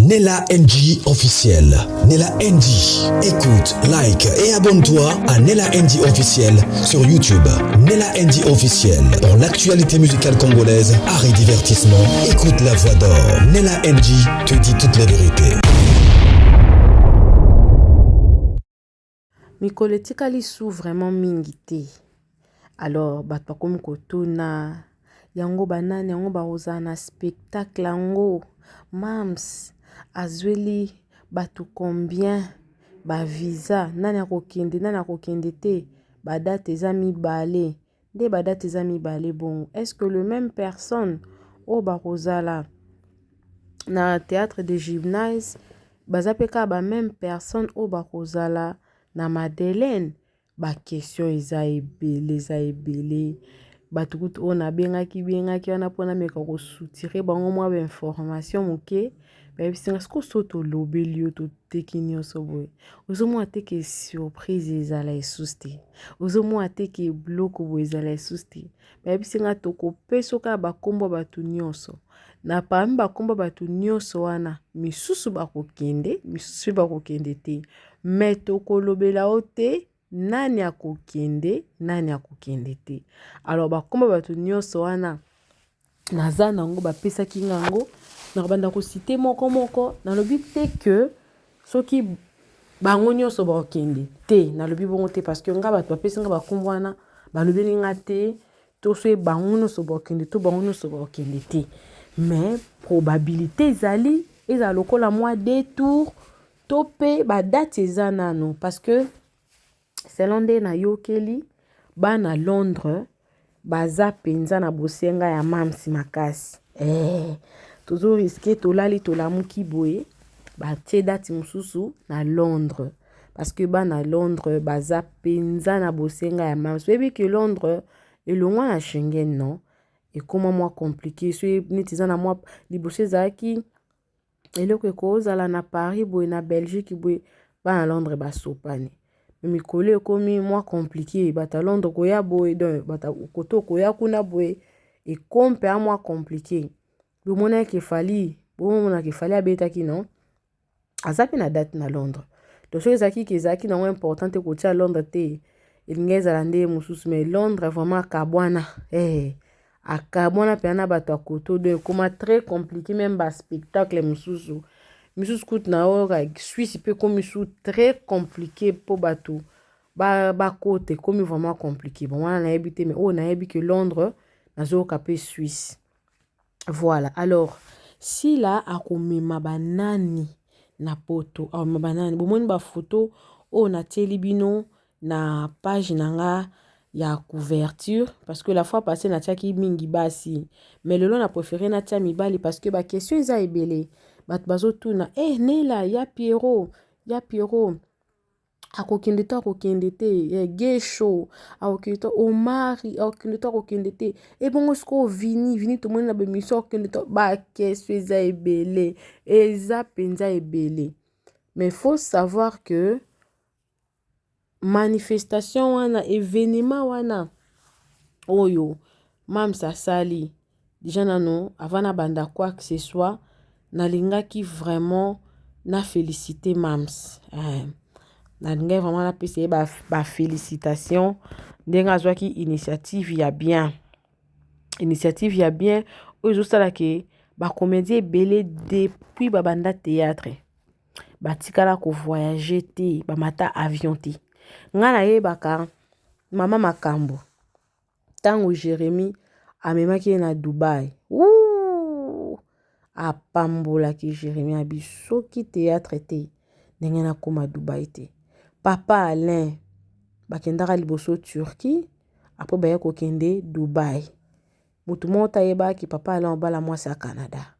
Nella NG officiel. Nella NG. Écoute, like et abonne-toi à Nella NG officiel sur YouTube. Nella NG officiel. Pour l'actualité musicale congolaise, art et divertissement, écoute la voix d'or. Nella NG te dit toute la vérité. Mikolo etikali su vraiment mingi te. Alors bato bakomi kotuna yango banani yango bakozala na spectacle yango mams azweli bato combien ba visa nani akokende te badate eza mibale nde badate eza mibale bongo est-ce que le même personne oyo bakozala na théâtre de gymnase baza pe kaka ba même personne oyo bakozala na Madeleine ba question eza ebele bato kutu oyo nabengaki wana mpona meka kosoutire bango mwa ba information moke bayebisinga siko so tolobeli yo toteki nyonso boye ozomona te ke surprise ezala esusu te ozomona te ke biloko boye ezala esusu te bayebisinga tokopesa kaka bakombo bato nyonso na parmi bakombo bato nyonso wana misusu bakokende te me tokolobela o te nani akokende te alors bakombo bato nyonso wana naza nango bapesaki ngango na banda ko citer moko nalobi te que soki bango nyonso bakokende te nalobi bongo te parce que nga bato bapesi nga bakombo wana balobeli nga te to so bango nyonso bakokende to bango nyonso bakokende te mais probabilité ezala lokola mwa détour to pe badate eza nano parce que selon nde nayokeli bana Londres baza penza na bosenga ya mamsi makasi tozo riske tolali tolamuki boye batie date mosusu na Londres parce que bana Londres baza penza na bosenga ya mamsi oyebi ke Londres elongwa na Schengen non ekoma mwa compliqué so neti eza na mwa liboso ezalaki eloko ekozala na Paris boye na Belgique boye bana Londres basopane mikolo ekomi mwa compliqué bata Londres koya boye donc bata koto koya kuna boye ekompe a mwa compliqué bomona kefali abetaki non azapi na date na Londres donc so ezaki na mwa importante kotia Londres te elingi ezala nde mosusu mais Londres vraiment akabwana pe na bato akoto donc ekoma très compliqué même ba spectacle mosusu kutu na oka Suisse pe komi su très compliqué po bato ba kote komi vraiment compliqué bon wana nayebi te mais nayebi que Londres nazoka pe Suisse voilà alors si là akomema banani na poto banani bomoni ba photo na tieli bino na page nanga ya couverture parce que la fois passée na tiaki mingi basi mais lelo na préféré na tia mibali parce que ba question eza ebele bato bazotuna Nela ya Pierrot akokende te Gesho akokende te Omari akokende te bongo siko vini tomoni na bemission akokende te ba question eza penza ebele mais faut savoir que manifestation wana événement wana oyo mamsa sali déjà nano avant na banda quoi que ce soit nalingaki vraiment na féliciter mams nalingaki vraiment na pesa ba félicitation ndenga azwaki initiative ya bien oyo ezosala ke ba comédien ebele depuis babanda théâtre batikala ko voyager te bamata avion te nga nayebaka mama makambo tango Jérémy amemaki na Dubaï apambolaki Jérémy abisoki théâtre te ndenge nakoma Dubaï te papa Alain bakendaka liboso Turquie apo baye kokende Dubaï mutu moko tayebaki papa Alain obala mwasi ya Canada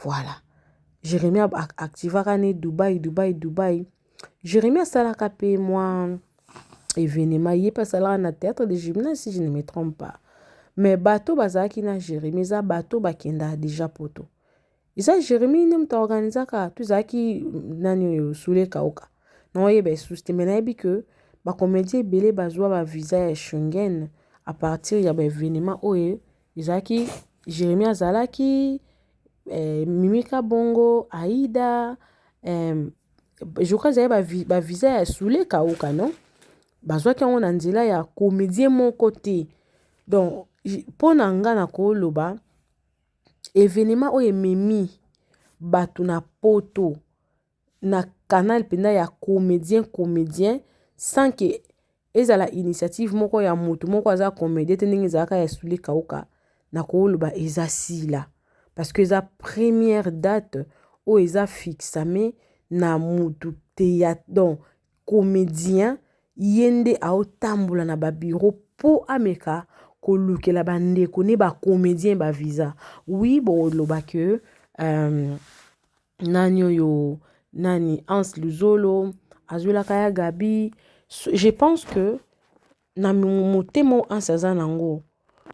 voilà Jérémy activaka ne Dubaï Jérémy asalaka pe mwa événement ye pe asalaka na théâtre de gymnase si je ne me trompe pas mais bato bazalaki na Jérémy eza bato bakenda déjà poto eza Jérémy nde mutu organizaka to ezalaki nani oyo Sule Kauka naoyeba esusu te mais nayebi ke bacomédien ebele bazwa ba visa ya Schengen à partir ya ba événement oyo ezalaki Jérémy azalaki Mimika Bongo, Aïda, je crois que ba visa ya Soule Kauka, non? Bazwaki yango na nzela ya comédien moko te. Donc, mpo na nga na koloba, événement oyo ememi bato na poto na canal penda ya comédien sans que ezala initiative moko ya moto moko aza comédien te ndenge ezalaka ya Soule Kauka na koloba eza sila. Parce que eza première date oyo eza fixame na mutu te ya donc comédien yende aotambola na ba bureau po ameka kolukela bandeko ne ba comédien ba visa. Oui, bon loba que nani oyo nani Hans Luzolo azwela kaya Gabi. Je pense que na motemo Hans aza nango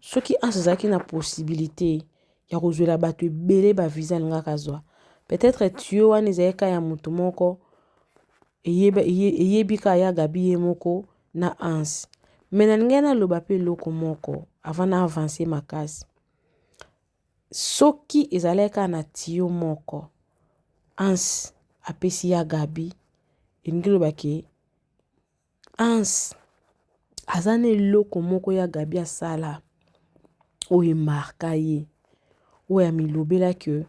soki Hans azaki na possibilité ya kozwela bato ebele ba visa lingaka azwa. Peut-être tuyau wana ezalaka ya moto moko eyebika ya Gabi ye moko na Hans. Mais na ngai naloba pe loko moko avant na avancer makasi. Soki ezalaka na tuyau moko Hans apesi ya Gabi elingi loba ke Hans aza na eloko moko ya Gabi asala oyo marka ye oyo amilobela ke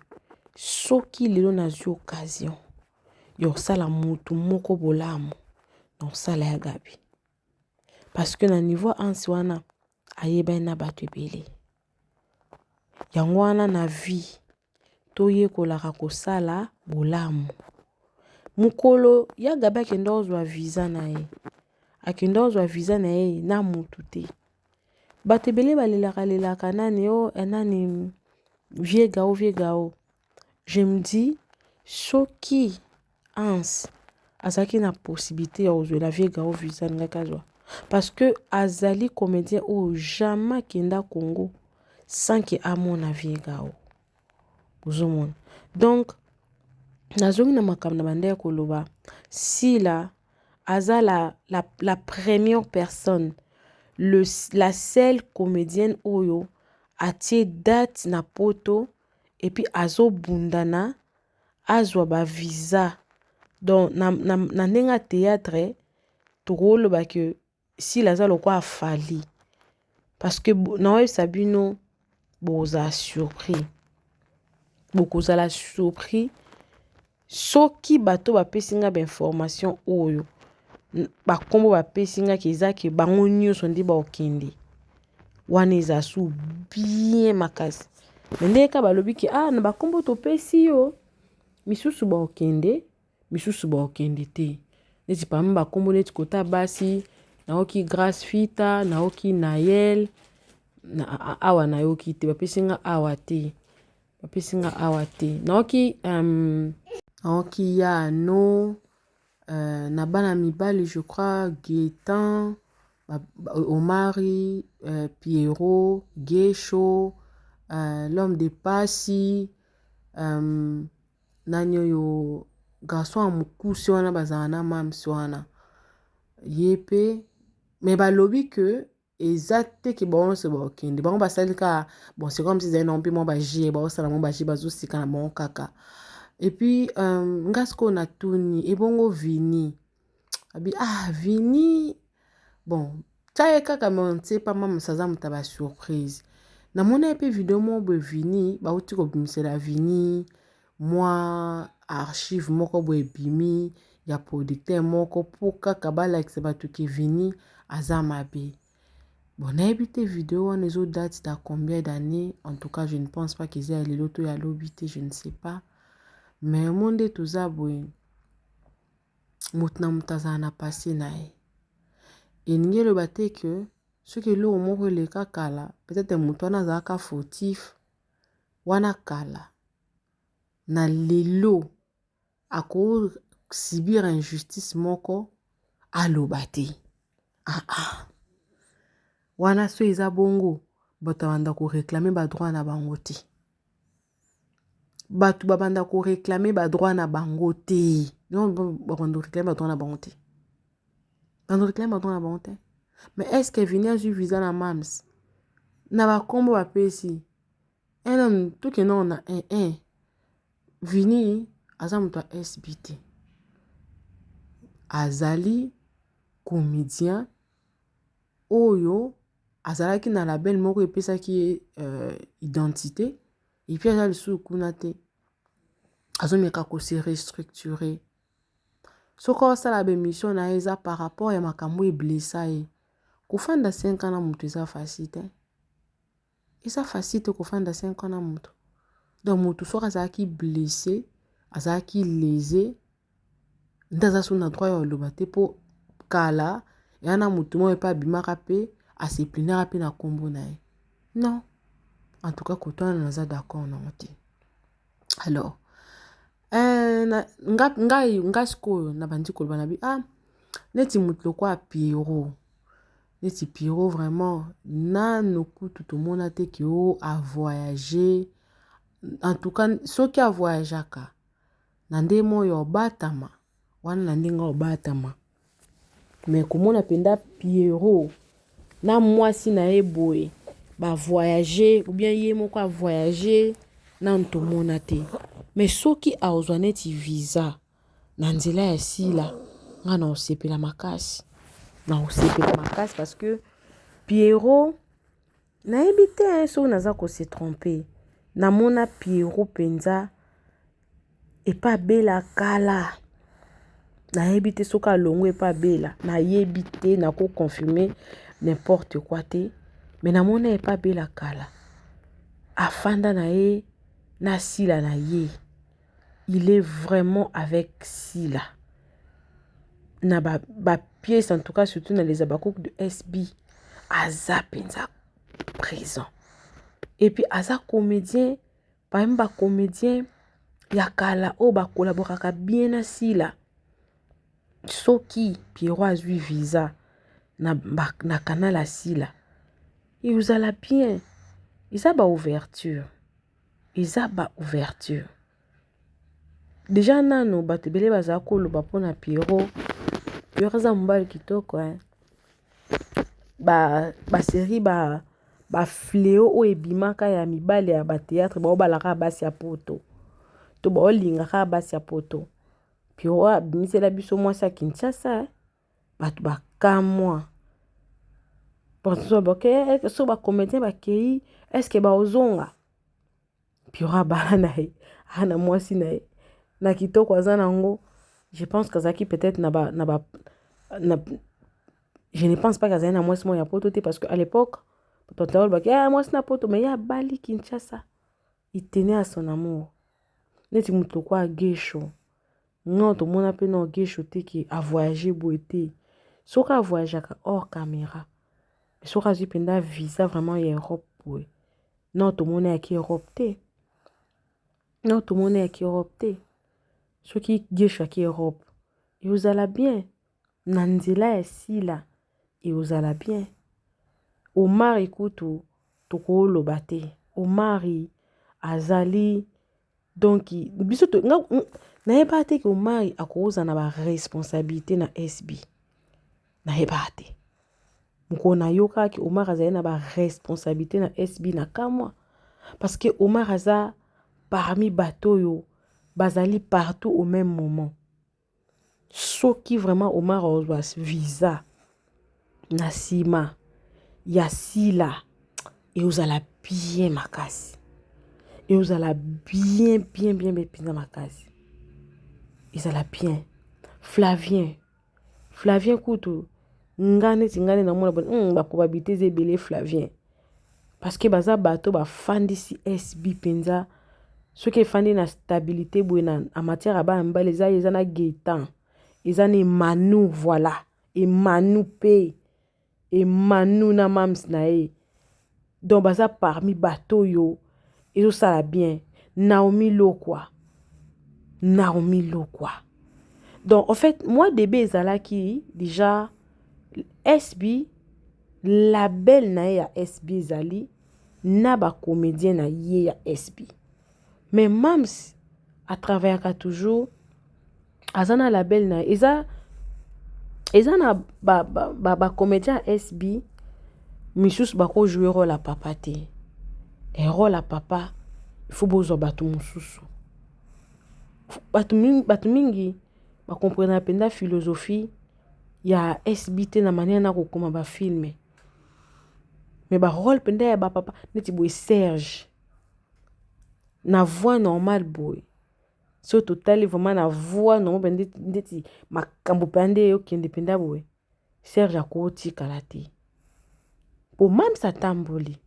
soki lelo nazwi occasion yo sala mutu moko bolamu na sala ya Gabi. Parce que na niveau Hans wana ayeba na bato ebele. Yango wana na vie toyekolaka kosala bolamu. Mukolo ya Gabi akenda ozwa visa na ye. Akenda ozwa visa na ye na mutu te. Bato ebele balelaka nani o nani vieux gao. Je me dis soki Hans azaki na possibilité ya ozwela vieux gao visa ngaka azwa. Parce que azali comédien o jamais kenda Congo sans que amona vieux gao. Bozomona. Donc nazongi na makambo na bande ya koloba si la aza la première personne la seule comédienne oyo atie date na poto et puis azo bundana azwa ba visa donc na ndenga théâtre tokolo ba que si la za lokwa afali parce que na web sabino boza surpris bokoza la surpris soki bato ba pesinga ba information oyo ba kombo ba pesinga kezaki bango nyonso ndi ba okende wana eza su bien makasi ndeka balobi ki na ba kombo to pesi yo misusu ba okende te neti pamba ba kombo neti kota basi naoki Grace Fita naoki Nayel na awa nayoki te ba pesinga awa te naoki naoki ya no na bana mibali je crois Gaétan Omari Pierrot Gesho l'homme de Passy nani oyo garçon ya mokusi wana bazala na mamsi wana yepe mais balobi que eza te ke bango nyonso baokende bango basalika bon c'est comme si ezali na mpe mwa bagie baosala mwa bagie bazosika na bango kaka et puis nga sikoyo natuni ebongo Vini abi Vini bon taye kaka me ontie pa mama saza moto ba surprise namona epe video mo boye Vini bauti kobimisela Vini mwa archive moko boye bimi ya producteur moko po kaka balakisa bato ke Vini aza mabe. Bon, nayebi te vidéo wana ezo date d'à combien d'années. En tout cas, je ne pense pas qu'ils aient les loto ya lobité, je ne sais pas. Mais monde toza boye mutna mutaza na passé nae. Et ngelo bate que ce que lo moko le kala peut-être mutona zaka fautif wana kala na lelo ako subir injustice moko alobate. Wana so eza bongo bato banda ko réclamer ba droit na bango te. Bato babanda ko réclamer ba droit na bango te. Non banda réclamer ba droit na bango te. Banda réclamer ba droit na bango te. Mais est-ce que Vini a eu visa na mams? Na ba kombo ba pesi. Non tout que non na Vini aza moto ya SBT. Azali comédien oyo azalaki na label moko epesaki identité et puis aza lisusu kuna te azomeka kosi restructuré soki osala bemission na ye eza par rapport ya makambo eblesa ye kofanda 5 ans na moto eza facile te eza facile te kofanda 5 ans na moto donc moto soki azalaki blessé azalaki lésé nde aza so na droit ya oloba te mpo kala ya na moto moko epa abimaka mpe aseplinaka mpe na nkombo na ye non en tout cas koto wana naza d'accord nango te alors ngai sikoyo na bandi koloba na bi neti moto lokwa Pierrot neti Pierrot vraiment nano kutu tomona te ki o avoyager en tout cas soki avoyageaka na nde moyo obatama wana na ndenge obatama mais komona penda Pierrot na mwasi na ye boye ba voyager ou bien ye moko a voyager na ntomona te mais soki aozwa neti visa na nzela ya sila nga na osepela makasi parce que Pierrot nayebi te soki naza kose tromper namona Pierrot penza epa bela kala nayebi te soki alongo epa bela nayebi te nako confirmer n'importe quoi te mais namona epa bela kala afanda na ye na sila na ye il est vraiment avec sila na ba pièces en tout cas surtout dans les abakouk de SB aza penza présent et puis aza comédien parmi ba comédien ya kala o ba collaboraka bien na sila soki Pierrot azwi visa na canal à sila et vous allez bien isa ba ouverture déjà nano bato bele baza koloba mpona Pierrot aza mobali kitoko ba série ba fléau o ebimaka ya mibali ya ba théâtre ba obalaka basi ya poto to ba olingaka basi ya poto Pierrot abimisela biso mwasi ya Kinshasa bato bakamwa so ba comédien bakei est-ce que ba ozonga Pierrot abala na ye ana mwasi na ye na kitoko aza nango je pense kazaki peut-être je ne pense pas kazaki na mwasi mo ya poto te parce que à l'époque papa baki mwasi na poto mais ya bali Kinshasa il tenait à son amour neti muto kwa gesho non to mona pe no gesho te ki a voyager boité soka voyageaka hors caméra soka zipenda visa vraiment ya Europe boy non to mona ya ki Europe te soki gesho ya ki Europe et vous allez bien na nzela ya sila et vous allez bien Omar ekutu tokoloba te Omari azali donc biso to nayeba te ke Omari akoza na ba responsabilité na SB nayeba te mukona yoka ki Omar azali na ba responsabilité na SB na kamwa parce que Omar aza parmi bato yo bazali partout au même moment soki vraiment Omar ozwa visa na sima ya sila et vous allez bien makasi et vous allez bien pina makasi ils allez bien Flavien kutu ngane tingane na mona ba probabilité zebele Flavien parce que baza bato ba fandisi SB penza ce qui fandi na stabilité boina en matière ba mbale za na Gaëtan ils ne Manu voilà et Manu P et Manu na mams na e donc baza parmi bato yo et ça la bien Naomi Lokwa donc en fait moi début ezalaki déjà SB label na ya SB zali na ba comédien na ye ya SB mais mams à travers toujours azana label na eza na ba comédien SB misusu bako jouer rôle à papa te et rôle à papa il faut bozo bato mususu bato mingi bakomprena penda philosophie ya SBT na manière na kokoma bafilme. Mais barole penda ya bapapa neti boye Serge na voix normale boye. So total vraiment na voix normale ndeti makambo pende okende penda boye. Serge akoti kalate. Po mam satamboli.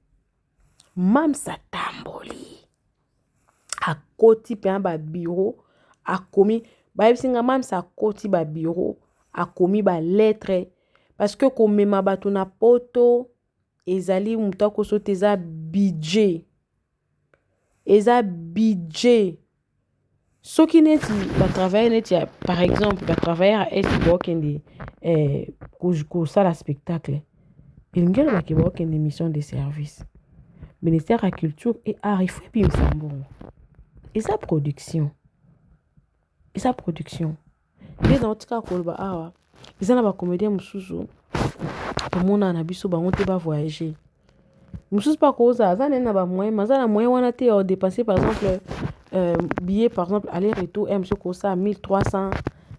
Akoti penda ba bureau akomi ba yebisinga mam sa akoti ba bureau akomi ba lettre parce que komema bato na poto ezali mutu akosote eza budget. Soki neti ba travailler neti par exemple ba travailler à est bokende kosala spectacle. Elingeli bake bokende mission de service. Ministère de la culture et art il faut bien sambongo. Et sa production. Les dans tika kolba awa. Ils ont ba comédien mususu. Amona na biso bango te ba voyager. Mususu pa koza azana na ba moyen, mazana moyen wana te o dépenser par exemple billet par exemple aller-retour monsieur kosa 1300,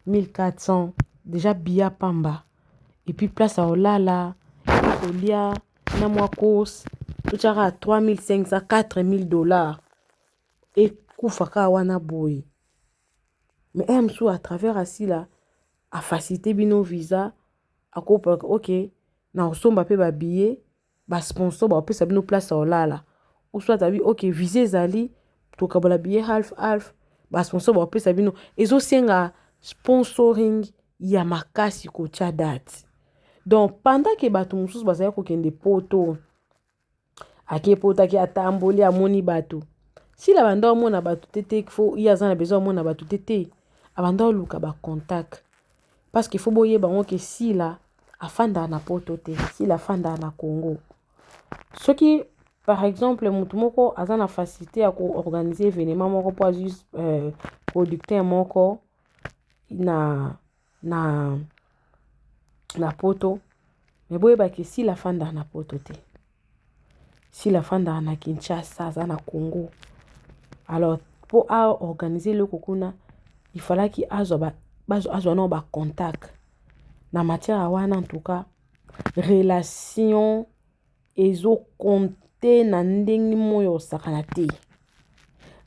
1400 déjà billet pamba. Et puis place à olala, olia na mwa course, tout ça à 3500, $4000. Et koufaka wana boy. Mais MSO à travers assis là a facilité bino visa a kopa OK na osomba pe ba billet ba sponsor ba pe sabino place olala ou soit tabi OK visé zali to kabola billet half ba sponsor ba pe sabino ezo senga sponsoring ya makasi ko tia date. Donc pendant que bato mususu bazali ko kende poto ake poto ake atamboli amoni bato si la banda mona bato tete faut il y a zana besoin mona bato tete abanda luka ba contact parce qu'il faut boyer bango que si la afanda na poto te si la fanda na Congo ce qui par exemple mutu moko azana facilité à organiser événement moko pour juste producteur moko na poto mais boye ba que si la fanda na poto te si la fanda na Kinshasa za na Congo alors pour organiser le kokuna il fallait qu'il azwa no ba contact na matière wana en tout cas relation ezo compter na ndenge moyo sakana te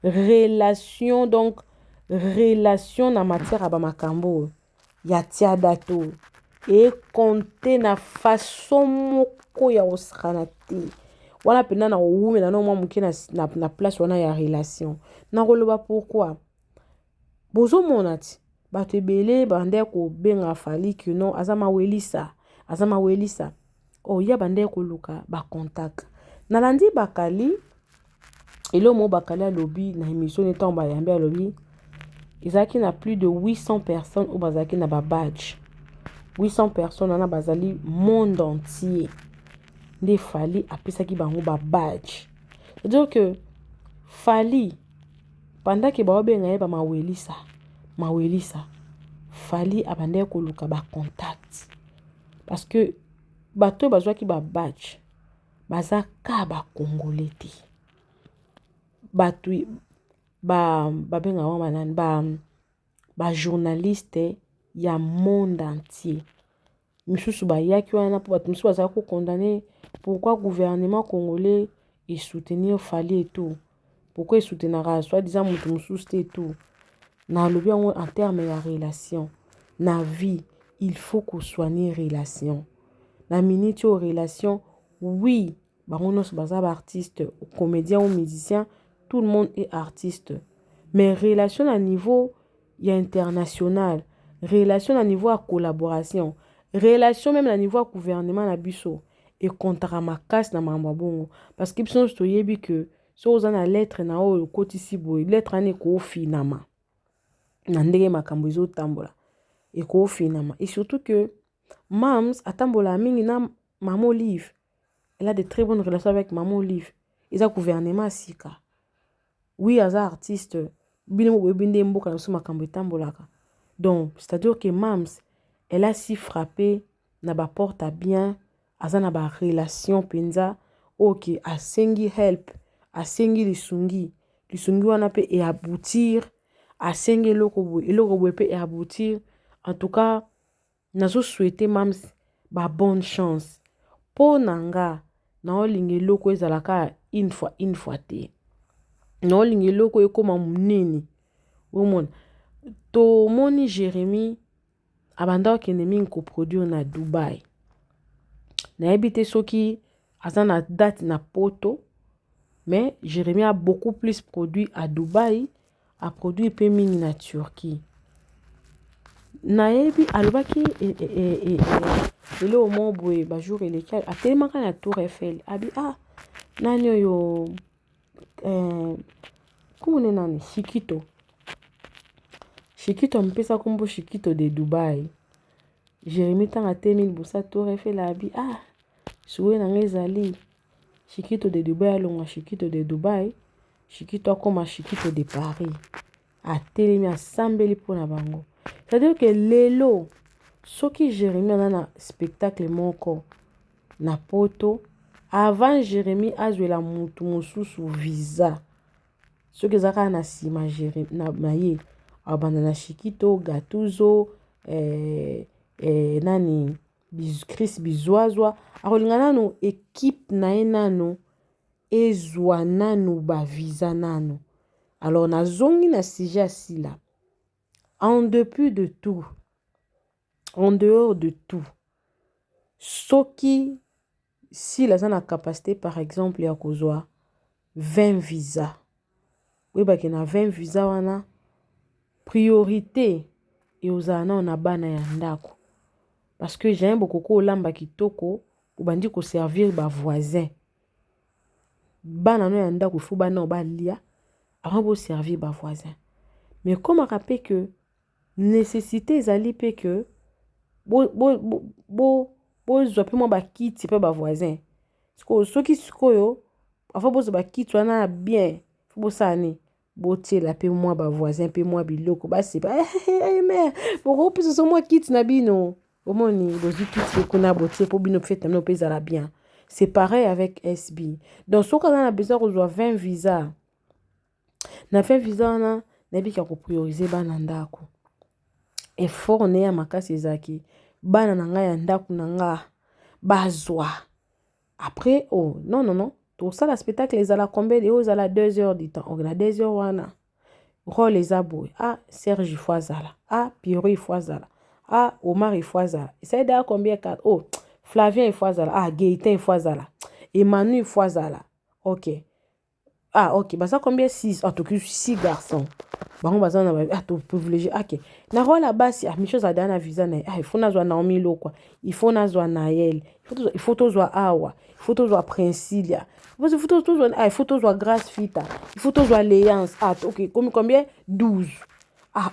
relation donc relation na matière ba makambo ya tia dato et compter na façon moko ya osakana te wana pena na oume na no mwa muke na place wana ya relation na koloba pourquoi bozo monati bato ebele bande ko benga fali que non azama welisa oh ya bande ko luka ba contact na landi bakali elo mo bakali lobby na émission ne tomba yambe lobby izaki na plus de 800 personnes au bazaki na ba badge 800 personnes na bazali monde entier nde fali apesaki bango ba badge c'est-à-dire que fali pendant que ba benga ye ba mawelisa fali abande ko luka ba contact parce que bato bazwa ki ba badge baza ka ba congolais te bato ba benga wa manani ba journaliste ya monde entier misusu ba yaki wana po bato misusu baza ko condamner pourquoi gouvernement congolais et soutenir fali et tout pourquoi il soutenira soit disant mutu mususu te tout na lobi en termes de relation na vie il faut qu'on soigne relation na minute aux relation oui bangonos bazaba artiste comédien ou musicien tout le monde est artiste mais relation à niveau international relation à niveau à collaboration relation même à niveau à gouvernement na biso et contre ma casse na mamba bongo parce que biso to yebi que so ozana lettre na o kotisi boy lettre ane ko finama na ndenge makambo ezo tambola et ko finama et surtout que Mams atambola mingi na Maman Olive elle a de très bonnes relations avec Maman Olive ils a gouvernement sika oui aza artiste bino webinde mboka na so makambo etambolaka donc c'est-à-dire que Mams elle a si frappé na ba porte à bien aza na ba relation penza OK asengi help asengi lisungi wana pe et aboutir asengi eloko boye pe et aboutir. En tout cas, nazo souhaiter mams ba bonne chance. Po nanga na olingi eloko ezalaka une fois te. Na olingi eloko ekoma munene. Omona. To moni Jérémie abanda okende mingi coproduire na Dubai. Na habité soki aza na date na poto, mais Jérémie a beaucoup plus produit à Dubai, a produit peu mingi na Turquie. Na yebi alobaki le au moins boye ba jour eleki atelemaka na Tour Eiffel. Abi nani oyo comment nani Shikito mpesa kombo Shikito de Dubai. Jérémie tanga temi libosa Tour Eiffel abi suwe na ngezali Shikito de Dubai alonga Shikito de Dubai, Shikito akoma Shikito de Paris. Atelemi asambeli pona bango. C'est-à-dire que lelo soki Jérémie na spectacle moko na poto, avant Jérémie azwela mutu mosusu visa. Soki zaka na sima Jérémie na ye abanda na Shikito, Gatuzo, nani Chris Bizwazwa, akolinga nano équipe na ye nano ezwa nano ba visa nano. Alors na zongi na sujet asila. En dehors de tout, soki si la zana capacité par exemple ya kozwa 20 visas. Oui ba na 20 visas wana priorité et ozana na bana ya ndako. Parce que j'aime beaucoup ko lamba kitoko ubandi ko servir ba voisin. Bana no ya ndako fu bana ba lia avant bo servir ba voisin. Mais comme on rappelle que nécessité ezali pe que bo zope mo ba kiti pe ba voisin. Soki sikoyo afa bo zo ba kiti wana bien fu bo sani bo tiela pe moi ba voisin pe moi biloko ba se ba mais bo pe so moi kiti na bino omoni bozi kiti kuna botie po bino fete no pe zala bien. C'est pareil avec SB. Donc soka na besoin de 20 visas. Na fait visa na nebika ko prioriser bana ndako. Effort ne ya makasi ezaki bana na nga ya ndako na nga bazwa. Après non to ça la spectacle ezala combien de ezala 2 heures du temps. On a 2 heures wana. Rôle ezabo. Serge Foazala. Pierre Foazala. Omar Foazala. Ça aide à combien 4 Flavien Foazala. Gaëtan Foazala. Emmanuel Foazala. OK. OK, bah ça combien 6 tout cas 6 garçons. Bango baza na to privilégié. OK. Na rôle basi chose à dana visa na il faut na zo Naomi lo quoi. Il faut na zo Naël. Il faut to zo Awa. Il faut to zo Princilia. Il faut to zo il faut to zo Grâce Fita. Il faut to zo Alliance. OK, combien 12.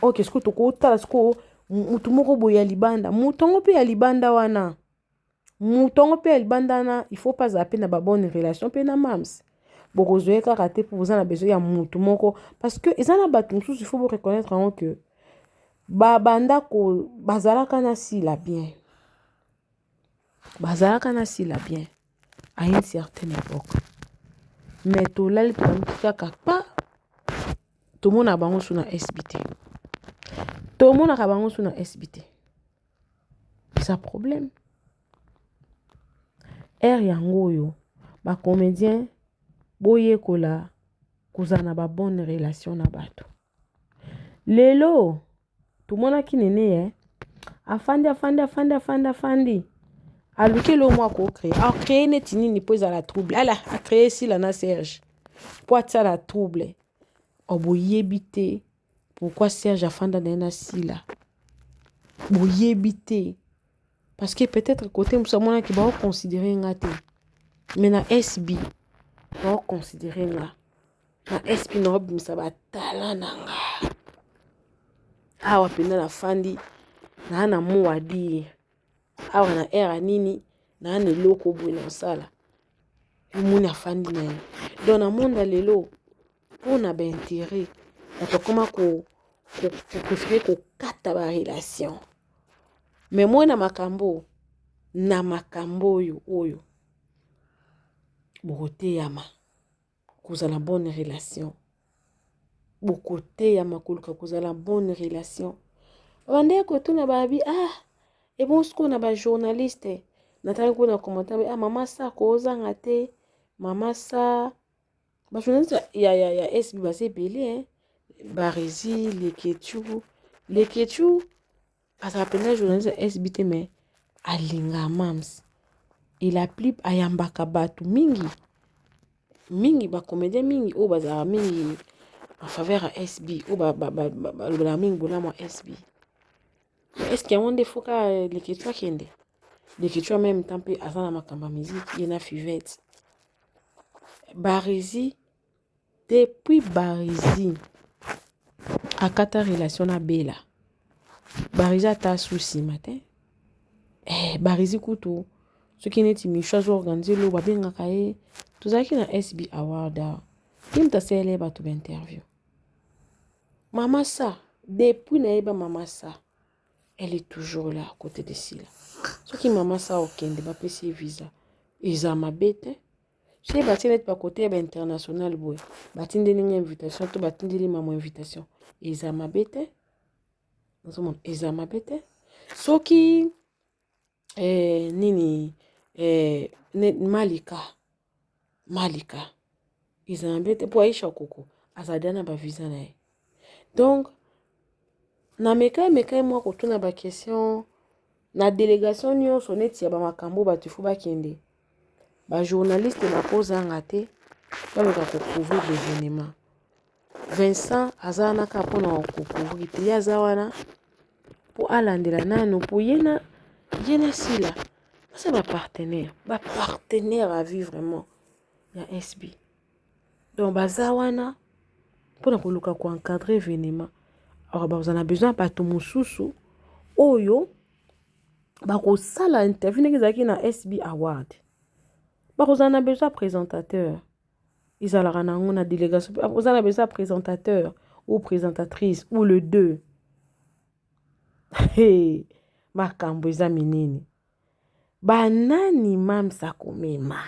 OK, ce que to ko ta ce ko mutu moko boya libanda. Mutongo pe ya libanda wana. Mutongo pe ya libanda na, il faut pas zapper na ba bonne relation pe na mams. Bokozoe kaka te pour vous en a besoin ya mutu moko parce que ezana batunsu il faut vous reconnaître que banda ko bazalaka na sila bien. Bazalaka na sila bien à une certaine époque. Mais to lali kaka pas tout monde a bango suna SBT. Tout le monde a bango suna SBT. C'est un problème. Yango yo ba comédien boye kola kozana ba bonne relation na bato. Lelo tout le monde qui nene afandi aluki lo moi ko créer créer netini ni poza la trouble a créer si la na Serge pour ça la trouble boyebité pourquoi Serge afanda na sila boyebité parce que peut-être côté mona qui va considérer ngate mais na SB va considérer nga na SB no bimisa ba talent nanga wapenda na fandi na muadi na era nini na loko bwina sala muni afandi na dans na monde lelo on a ben intérêt on comment ko préférer ko kata ba relation mais moi na makambo oyo borote yama kozala bonne relation bokote ya makoluka kozala bonne relation. Bande kotuna babi et bon ce qu'on a ba journaliste natali ko na commentaire mama sa kozanga te mama sa ba journaliste ya SB ba se belé Barizi Lekechu asapena journaliste SB te mais alinga mams il a pli ayambaka batu mingi ba comédien mingi o bazara mingi en faveur à SB o ba mingi bola mo SB. Est-ce qu'il y a un défaut que l'écriture qui est l'écriture en même temps à ça ma camba musique il y en a fivette Barizi depuis Barizi à quatre relation à Bella Barizi a ta souci matin Barizi couteau ce qui n'est pas chose organisé le babinga kaye tout ça qui na SB award il t'a sellé ba to interview maman ça depuis na maman ça elle est toujours là à côté de Sila. Ce qui maman ça au Kende, ba pesi visa. Ils ont ma bête. Je sais pas pas côté international boy. Batinde une invitation, tout batinde li maman invitation. Ils ont ma bête. Ils ont ma bête. Ce qui nini Malika. Ils ont ma bête pour Aisha Koko. Azadana ba visa na. Donc na mekai moi kotuna ba question na délégation nyonso neti ya ba makambo ba tufu ba kende ba journaliste na kozanga te ba loka ko couvrir l'événement Vincent azana ka pona ko couvrir te yazawana pour alandela nanu pour yena Sila c'est ba partenaire à vivre vraiment ya SB donc bazawana pona ko luka ko encadrer événement. Alors, vous en avez besoin pas tout mususu. Oyo, bako sala interview n'exaki na SB Award. Vous en avez besoin présentateur. Ils ont la délégation. Vous en avez besoin présentateur ou présentatrice ou le deux. Hey, makambo minini. Banani mam sakomema.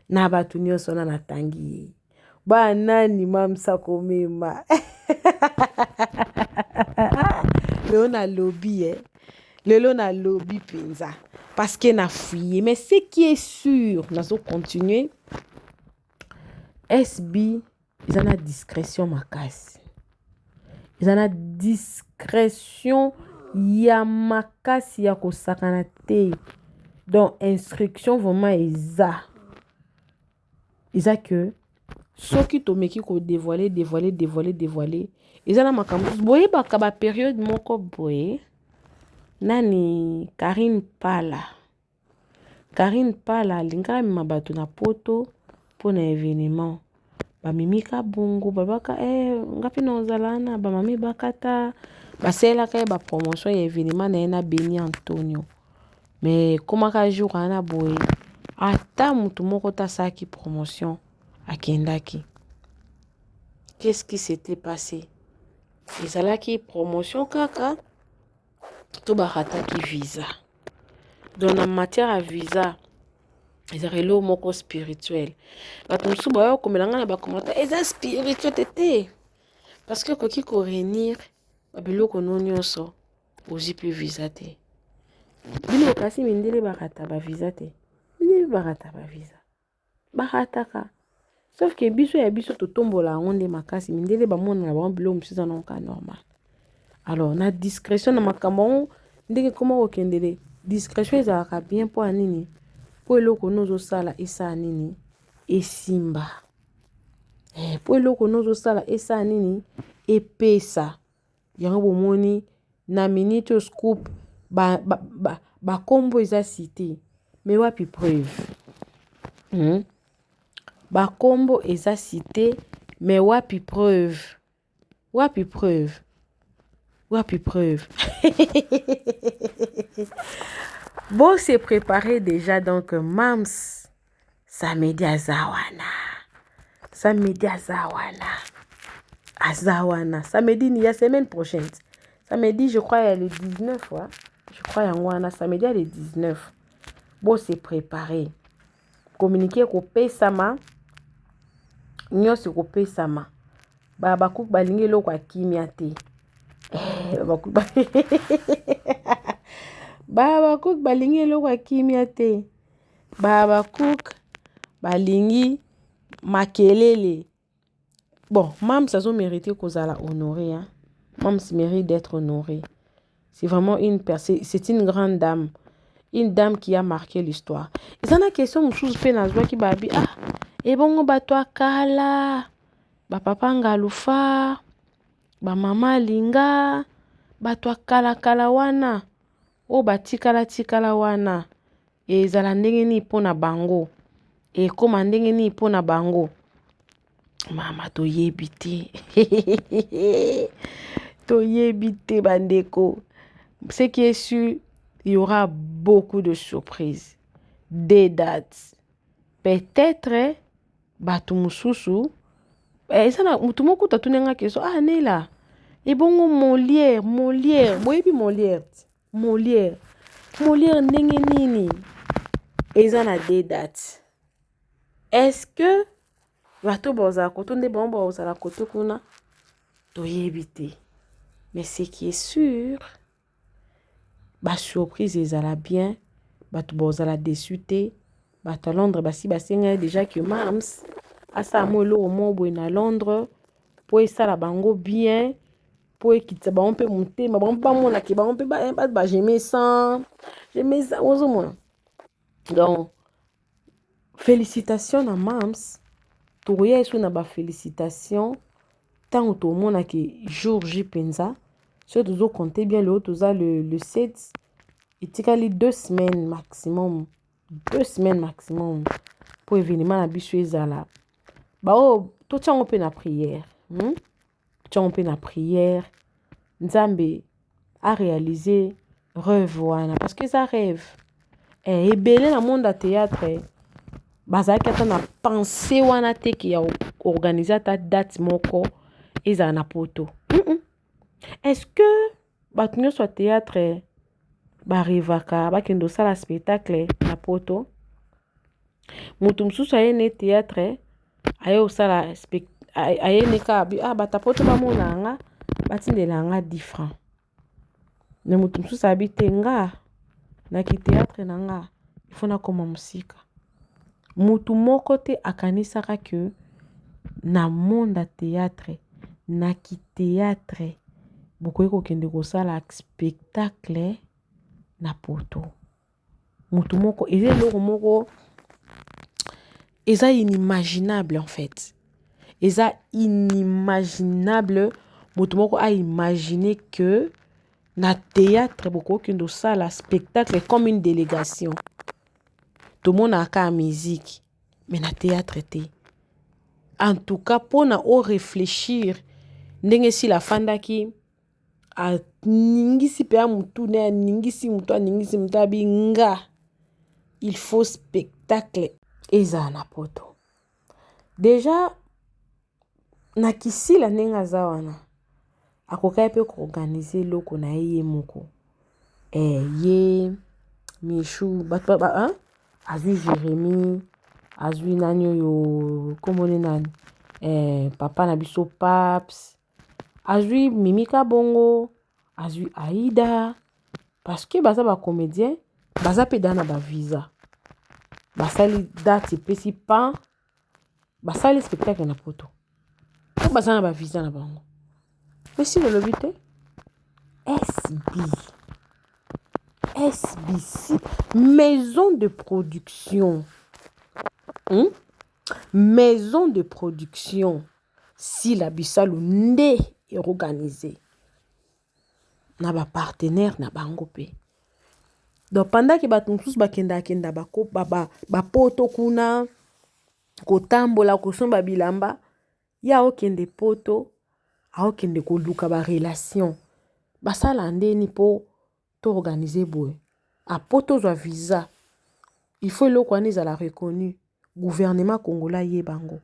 Na batu nyonso na tangi. Banani mam sakomema. Le na lobby le na lobby penza parce que na fouillé mais ce qui est sûr nous allons continuer SB ils ont la discrétion makasi ils ont la discrétion ya makasi ya kosakana te donc instruction vraiment eza que ce qui tomeki ko dévoiler ils ont la makambo boye baka ba période moko boye nani Karine Pala linga mabatu na poto pona événement ba mimika bungu babaka ngapi na ozalana ba mami bakata basela ka ba promotion ya événement na Beni Antonio mais comment ka jour ana boye ata mutu moko ta saki promotion akendaki. Qu'est-ce qui s'était passé? Ils allaient qui promotion kaka tout barata qui visa. Dans la matière à visa, ils allaient le moko spirituel. Ba tumsu ba ko melanga na ba commentaire, ils spirituel tété. Parce que ko ki ko réunir ba biloko no nyonso ozi pe visa té. Bino kasi mindele barata ba visa té. Mindele barata ba visa. Barata ka. Sauf que biso ya biso to tombola onde makasi mindele ba mona na ba bilo msisa non ka normal. Alors na discrétion na makambo ndenge comment okendele discrétion ezaka bien pour nini pour eloko nozo sala esa nini esimba pour eloko nozo sala esa nini epesa yango bomoni na minute scoop ba kombo eza cité mais wapi preuve ba kombo eza cité mais wapi preuve bon c'est préparé déjà donc mams samedi azawana samedi ni ya semaine prochaine samedi je crois il y a le 19 ouais? Je crois il y a un samedi il y a le 19 bon c'est préparé communiquer ko pesama nyonso ko pesama bakuki balingi eloko ya kimia te. Bakuki balingi eloko ya kimia te. Bakuki balingi makelele. Bon, Mams a mérité kozala honoré, hein. Mams mérite d'être honoré. C'est vraiment une personne, c'est une grande dame. Une dame qui a marqué l'histoire. Et ça, la question, je suis qui babi, et bon, toi kala, papa ngalufa, mama linga, toi kala wana, tikala wana, et zala ndenge ni pona bango, et koma ndenge ni pona bango. Mama to yebite. To yebite bandeko. Ce qui est sûr, il y aura beaucoup de surprises. Des dates. Peut-être, batumususu. Ça na mutumoko tatunenga keso. Nela. Et bon Molière. Boyebi Molière. Molière ndenge nini. Et ça na des dates. Est-ce que bato boza koto nde bon boza la koto kuna to yebite. Mais ce qui est sûr, surprise ezala bien, bato boza la déçuté, bato à Londres basi basenga déjà que Mams asa amolo au mobo na Londres pour ça la bango bien pour ekitsa ba on peut monter ma bon pas mona ki ba on peut ba j'aimais ça ozo moi. Donc félicitations à Mams. Touria est na ba félicitations tant au monde qui jour J penza si tu dois compter bien le autre le 7 et tu as 2 semaines maximum pour événement na biso ezala to tchango pe na prière Nzambe a réalisé rêve wana parce que ça rêve et belé na monde à théâtre bazaki ata na pensée wana te ki ya organiser ta date moko eza na poto. Est-ce que bato soit théâtre barivaka bakendo sala spectacle na poto? Mutu msusu ayene théâtre ayo sala ayene ka bata poto bamona nga batindela nga 10 francs. Ne mutu msusu abite nga na ki théâtre na nga ifona koma musika. Mutu moko te akanisaka que na monde à théâtre na ki théâtre bokoki kokende kosala spectacle na poto. Mutu moko eza eloko moko eza inimaginable en fait. Eza inimaginable mutu moko a imaginer que na théâtre bokoki kokende kosala spectacle comme une délégation. Tout le monde a qu'à musique, mais na théâtre te. En tout cas, pour na réfléchir, ndenge si la fanda ki a ningisi pe amutu ne ningisi mutu abinga. Il faut spectacle eza na poto. Déjà na kisi la nenga zawana. Akoka pe ko organiser loko na ye moko. Ye Michou batba azui Jérémy, azui nanyo yo komone nani papa na biso Paps, azui Mimika Bongo, azui Aïda parce que baza ba comédien, baza pe dana ba visa. Basali date pesi pan, basali spectacle na poto. Baza na ba visa na bango. Mais si le lobité SBC, maison de production. Maison de production. Si la Bissalo nde est organisée. Na ba partenaire na bango pe. Donc pendant que batumsus bakenda ba poto kuna kotambola kosomba bilamba ya okende poto a okende koluka ba relation. Basala ndeni po to organiser boy. A poto zo visa. Il faut le connaître à la reconnu. Gouvernement congolais yebango.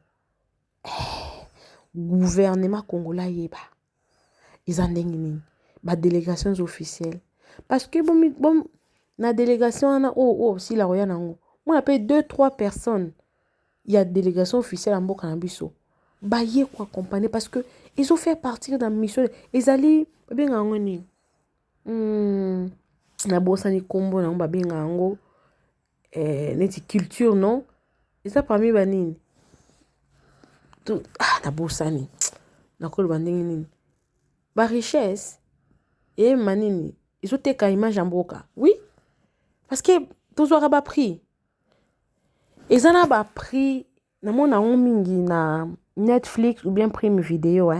Gouvernement congolais yeba. Ils en dengini. Ba délégations officielles. Parce que bon na délégation on a si la roya nango. Moi appelle 2-3 personnes. Il y a délégation officielle en Boka Nabiso. Ba ye ko accompagner parce que ils ont fait partir dans mission ezali babenga yango nini na bosani kombo na babenga yango neti culture non eza parmi banini na bosani nakoloba ndenge nini ba richesse et manini ezoteka image ya mboka oui parce que tozwaka baprix eza na baprix namona yango mingi na Netflix ou bien Prime Video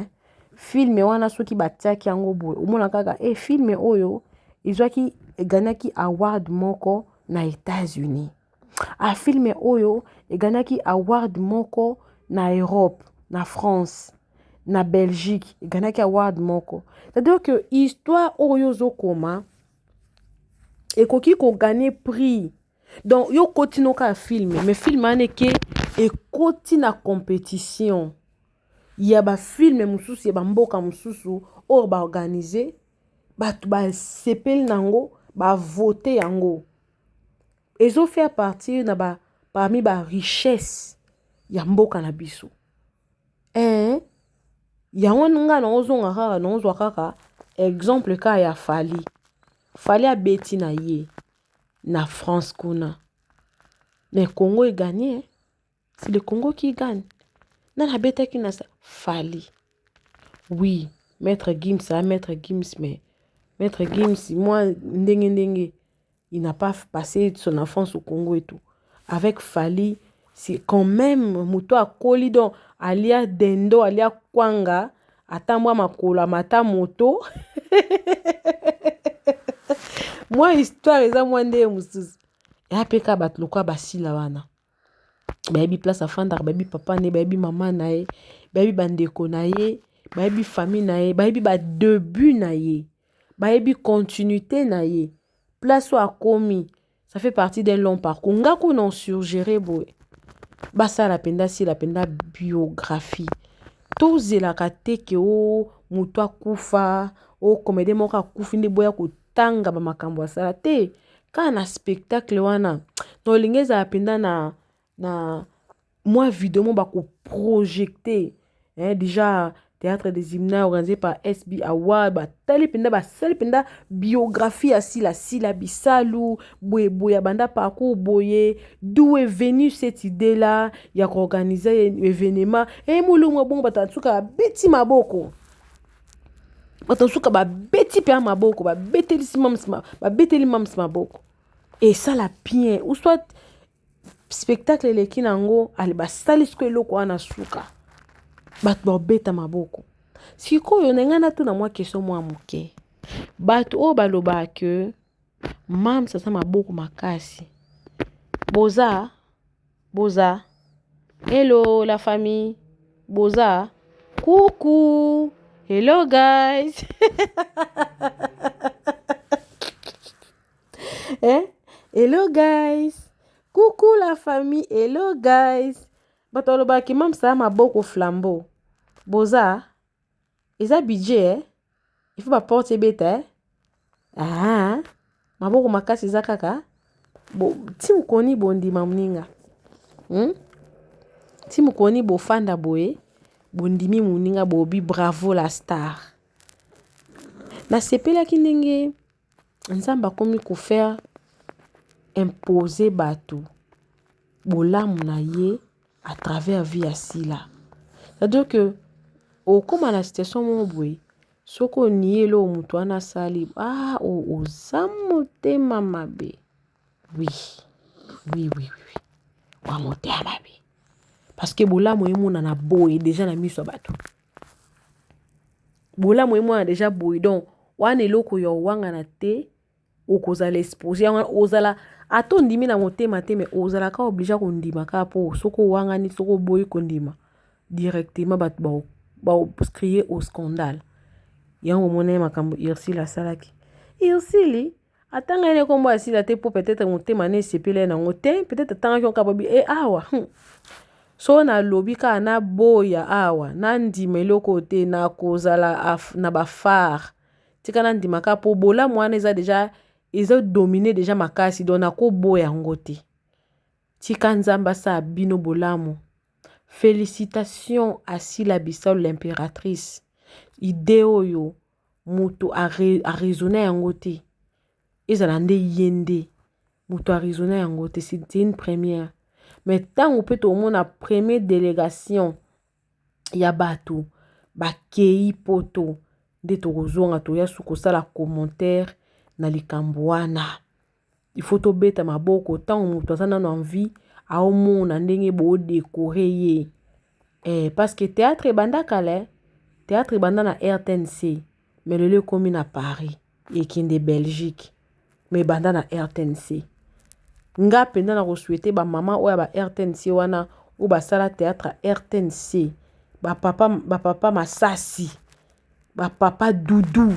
film wana soki batiaki yango boye omona kaka film oyo ezwaki eganaki award moko na États-Unis film oyo eganaki award moko na Europe na France na Belgique eganaki award moko c'est-à-dire que histoire oyo zokoma ekoki ko gagner prix donc yo kotinoka film mais film aneke ekoti na compétition ya ba film mususu ya ba mboka mususu or ba organiser batu ba sepeli nango ba voter yango ezo faire partir na ba parmi ba richesse ya mboka na biso yango nga na ozonga kaka na ozwa kaka exemple ka ya Fally abeti na ye na France kuna mais Congo est gagné c'est le Congo qui gagne na betaki na Fally oui Maître Gims mais Maître Gims moi ndenge il n'a pas passé son enfance au Congo et tout avec Fally c'est quand même muto akoli donc alia dendo alia kwanga atambwa makolo mata moto moi histoire eza moi nde mususu ya peka bat lokwa basila wana bayebi place afandaka bayebi papa ne bayebi mama na ye bayebi bandeko na ye bayebi famille na ye bayebi ba début na ye bayebi continuité na ye place où akomi ça fait partie d'un long parcours ngaku non surgéré boy basa la penda si la penda biographie tozelaka te ke o mutu akufa o comédien moko akufi nde boya kotanga bamakambo asala te kaka na spectacle wana na olingi ezala penda na moi vidéo mo bakoprojecte déjà théâtre des hymnes organisé par SB Award batali penda biographie asila bisalu boye banda parcours boye d'où est venue cette idée là ya organiser un événement mulungu bongo batansuka beti maboko batansuka ba beti pe maboko ba beteli mams maboko et ça la bien ou soit spectacle leki nango ali basali sko eloko wana suka batu babeta maboko sikoyo nengana tu na mwa question mwa moke batu o baloba ke mam sasa maboko makasi boza hello la famille boza coucou hello guys hello guys coucou la famille hello guys batu baloba ke mam sasa maboko flambeau boza eza budget il faut ba porte beta maboko makasi eza kaka ti mukoni bondima muninga ti mukoni bofanda boye bondimi muninga bobi bravo la star na sepelaki ndenge nzambe akomi kofaire imposer batu bolamu na ye à travers vie asila c'est-à-dire que okoma na situation mo boye soko nielo mutu wana sali oza motema mabe oui wa motema mabe parce que bolamu emonana boye déjà na miso bato bolamu emonana déjà boye donc wana eloko yo wangana te okozala exposé ozala ato ndimi na motema te mais ozala ka obligé kondima ka po soko wangani soko boyi kondima directement bato ba crier au scandale yango mona makambo Ursule asalaki Ursule atanga ene kombo asila te po peut-être motema ne sepele na ngote peut-être tanga ki okabobi awa so na lobi ka na boya awa na ndima eloko te na kozala na bafar tika na ndima ka po bola mwana eza déjà ils ont dominé déjà makasi donc na ko boya ngote tika nzamba sa bino bolamu Félicitations à Sila Bissau, l'impératrice. Idéo yo, mutu a raisonné en côté. Ils ont yende. Mutu a raisonné en côté. C'était une première. Mais tant on peut tout le monde la première délégation, il y a bateau, bakei poto, de tozonga to ya suko sala commentaire na likambwana. Il faut to beta maboko tant on mutu sana envie a au monde ndenge bo décorer. Parce que théâtre banda kale, théâtre banda na RTNC, mais le lieu commun à Paris et qui est de Belgique, mais banda na RTNC. Nga penda na souhaiter ba maman ou ba RTNC wana ou ba sala théâtre RTNC, ba papa Masasi, ba papa Doudou,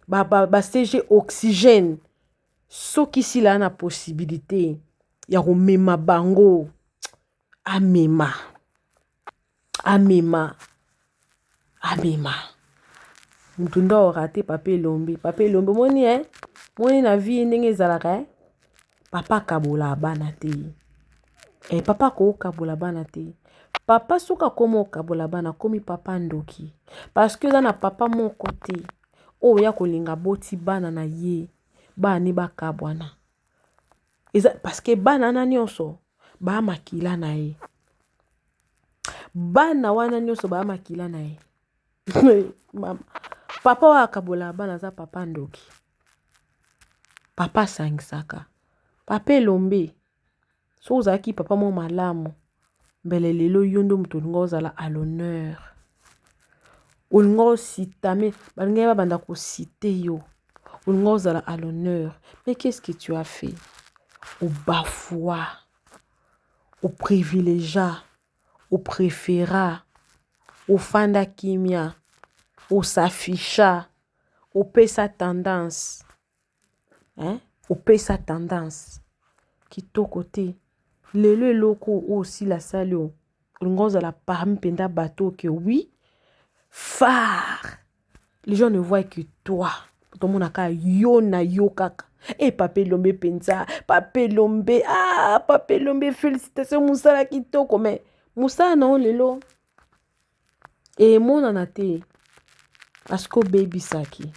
ba CG Oxygène. Soki si la na possibilité ya ko mema bango amema. Mutunda orate Papé Lombe moni moni na vie ndenge ezalaka papa kabola bana te. Papa ko kabola bana te. Papa soka komo kabola bana komi papa ndoki. Parce que na papa mon côté o ya kolinga boti bana na ye bani ba kabwana. Parce que bana na nyonso ba makila na ye. Bana wana nyonso ba makila na ye. Mama. Papa wa kabola bana za papa ndoki. Papa sangisaka. Papé Lombe. So ozaki papa mo malamu. Mbele lelo yondo mutolingo zala à l'honneur. Olingo sitame. Balinga ba banda ko cité yo. Olingo zala à l'honneur. Mais qu'est-ce que tu as fait? Au bafoua. Au privilégia. Au préféra. Au fanda kimia. Au s'afficha. Au paie sa tendance. Au paie sa tendance. Qui to côté. Le loko aussi la salle. On la parmi penda bateau que oui. Phare. Les gens ne voient que toi. Tout le monde a yo na yo kaka. Et Papé Lombe penza. Papé Lombe. Ah, Papé Lombe, félicitations. Moussa la kitoko. Mais Moussa non, lelo. Et mon anate. Parce que baby saki.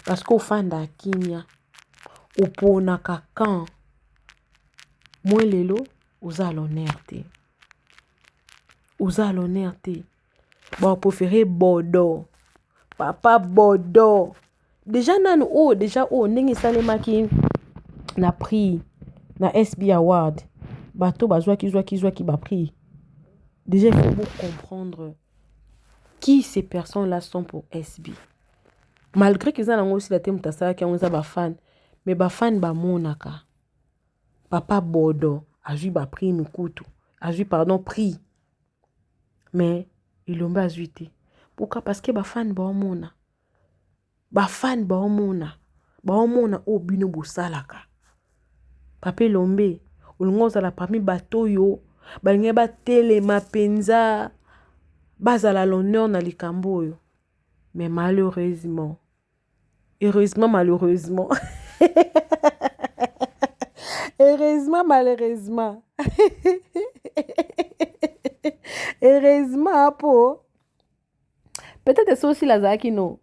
Parce que fanda kimia. Opona kakan. Moi lelo. Oza l'honneur te. Oza l'honneur te. Bon, préféré Bordeaux. Papa Bordeaux. Déjà nan déjà nenge salema ki na prix na SB Award. Bato bazwa ki ba prix. Déjà il faut comprendre qui ces personnes-là sont pour SB. Malgré qu'ils ont aussi la thème tasara qui ont ba fan, mais ba fan ba monaka. Papa Bordeaux a joué ba prix mikutu. A joué prix. Mais il l'ont pas joué. Pourquoi? Parce que ba fan ba mona. Ba fan ba mona. Ba mona o bino bosalaka. Papé Lombe, olongo za la parmi bato yo, balinga ba telema penza, bazala l'honneur na likambo yo. Mais malheureusement, malheureusement, heureusement po. Peut-être c'est aussi la zaki no.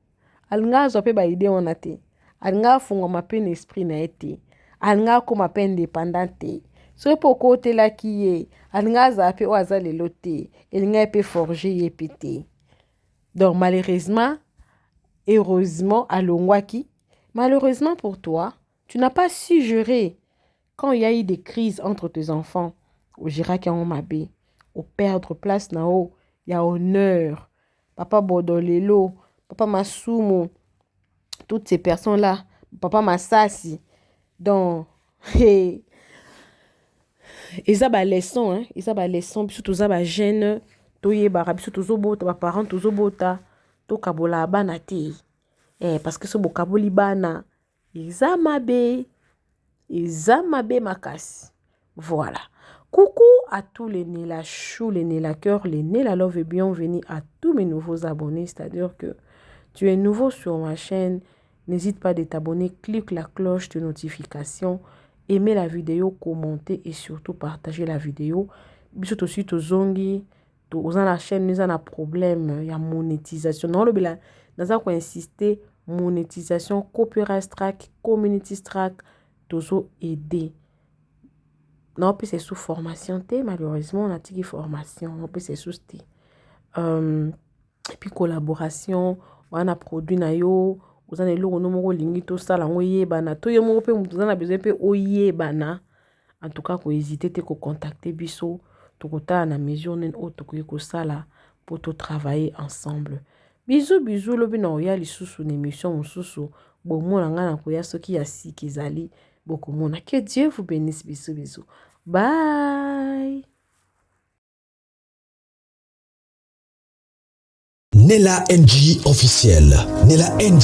Alinga zope ba idée on a te. Alinga fungo ma peine esprit na été. Alinga ko ma peine indépendante. So po côté la qui est. Alinga zape o azale lote. Alinga peut forger et péter. Donc malheureusement, heureusement alongwaki. Malheureusement pour toi, tu n'as pas su gérer quand il y a eu des crises entre tes enfants. Au Giraki en mabé. Au perdre place na haut, il y a honneur. Papa Bodolelo, Papa Masumo, toutes ces personnes-là, Papa Masasi. Donc, ils ont ba leçon, hein, ils ont ba leçon, puis surtout ba jeune, toye bara, puis surtout zobota, ba parents to zobota, to kabola banate. Parce que ce bokaboli bana, ils ont mabe makasi. Voilà. Coucou à tous les Nela Chou, les Nela Cœur, les Nela Love et bienvenue à tous mes nouveaux abonnés. C'est-à-dire que tu es nouveau sur ma chaîne, n'hésite pas de t'abonner, clique la cloche de notification, aimez la vidéo, commentez et surtout partagez la vidéo. biso aussi tozongi oza na chaîne eza na problème ya monétisation naolobela naza koinsiste monétisation copyright strike community strike tozo aider naopesa sous formation te malheureusement natiki formation naopesa sous te et puis collaboration wana produit na yo oza na eloko no moko olingi tosala yango oyebana to yo moko mpe moto oza na besoin mpe oyebana en tout cas kohésite te kocontacte biso tokotala na mesure nini oyo tokoki kosala mpo totravailler ensemble. Bisous lobi na oya lisusu na émission mosusu bomona nga na koya soki ya sika ezali bokomona. Que Dieu vous bénisse. Bisous. Bye. Nella NG officiel. Nella NG.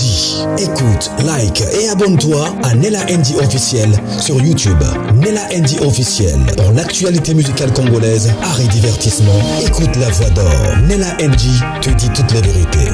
Écoute, like et abonne-toi à Nella NG officiel sur YouTube. Nella NG officiel. Pour l'actualité musicale congolaise, art et divertissement, écoute la voix d'or. Nella NG te dit toutes les vérités.